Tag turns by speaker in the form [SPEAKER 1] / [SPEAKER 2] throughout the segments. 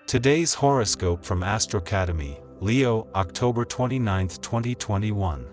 [SPEAKER 1] Today's horoscope from Astrocademy, Leo, October 29, 2021.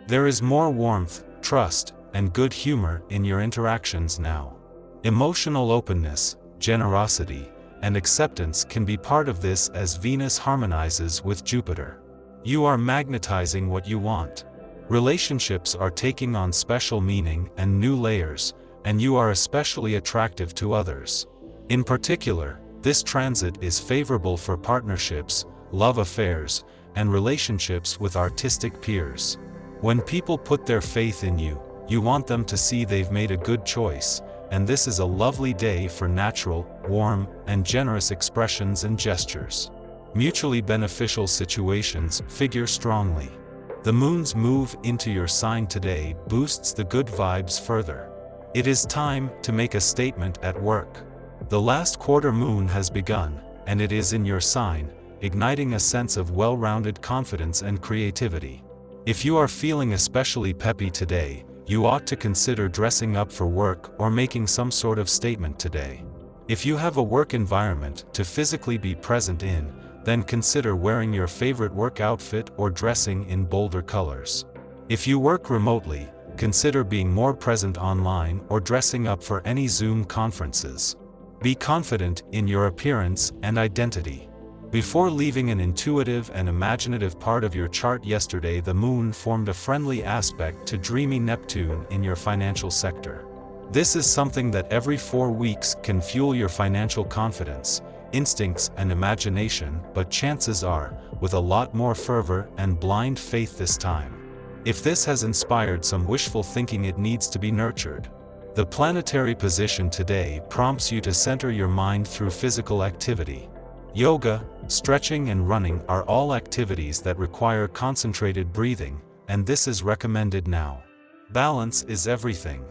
[SPEAKER 1] There is more warmth, trust, and good humor in your interactions now. Emotional openness, generosity, and acceptance can be part of this as Venus harmonizes with Jupiter. You are magnetizing what you want. Relationships are taking on special meaning and new layers, and you are especially attractive to others. In particular, this transit is favorable for partnerships, love affairs, and relationships with artistic peers. When people put their faith in you, you want them to see they've made a good choice, and this is a lovely day for natural, warm, and generous expressions and gestures. Mutually beneficial situations figure strongly. The moon's move into your sign today boosts the good vibes further. It is time to make a statement at work. The last quarter moon has begun, and it is in your sign, igniting a sense of well-rounded confidence and creativity. If you are feeling especially peppy today, you ought to consider dressing up for work or making some sort of statement today. If you have a work environment to physically be present in, then consider wearing your favorite work outfit or dressing in bolder colors. If you work remotely, consider being more present online or dressing up for any Zoom conferences. Be confident in your appearance and identity. Before leaving an intuitive and imaginative part of your chart yesterday, the moon formed a friendly aspect to dreamy Neptune in your financial sector. This is something that every 4 weeks can fuel your financial confidence, instincts, and imagination, but chances are, with a lot more fervor and blind faith this time. If this has inspired some wishful thinking, it needs to be nurtured. The planetary position today prompts you to center your mind through physical activity. Yoga, stretching, and running are all activities that require concentrated breathing, and this is recommended now. Balance is everything.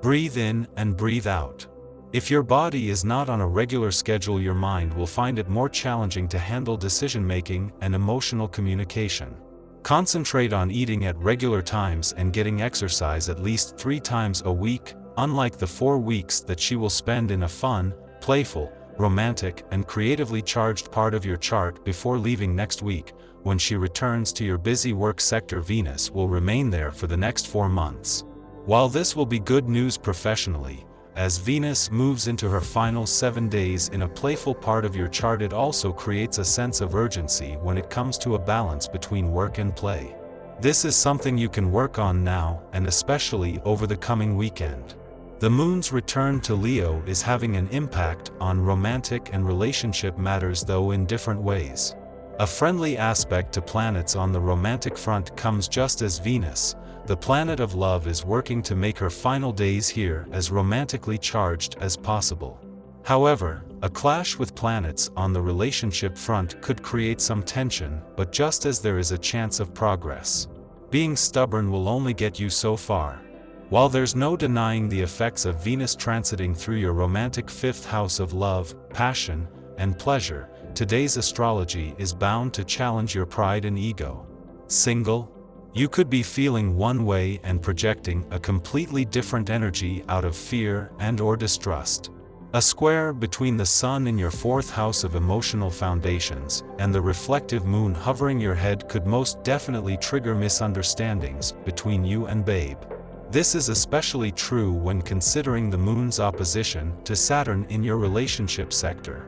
[SPEAKER 1] Breathe in and breathe out. If your body is not on a regular schedule, your mind will find it more challenging to handle decision-making and emotional communication. Concentrate on eating at regular times and getting exercise at least 3 times a week, unlike the 4 weeks that she will spend in a fun, playful, romantic, and creatively charged part of your chart before leaving next week. When she returns to your busy work sector, Venus will remain there for the next 4 months. While this will be good news professionally, as Venus moves into her final 7 days in a playful part of your chart, it also creates a sense of urgency when it comes to a balance between work and play. This is something you can work on now, and especially over the coming weekend. The moon's return to Leo is having an impact on romantic and relationship matters, though in different ways. A friendly aspect to planets on the romantic front comes just as Venus, the planet of love, is working to make her final days here as romantically charged as possible. However, a clash with planets on the relationship front could create some tension, but just as there is a chance of progress. Being stubborn will only get you so far. While there's no denying the effects of Venus transiting through your romantic 5th house of love, passion, and pleasure, today's astrology is bound to challenge your pride and ego. Single? You could be feeling one way and projecting a completely different energy out of fear and/or distrust. A square between the sun in your 4th house of emotional foundations and the reflective moon hovering your head could most definitely trigger misunderstandings between you and babe. This is especially true when considering the moon's opposition to Saturn in your relationship sector.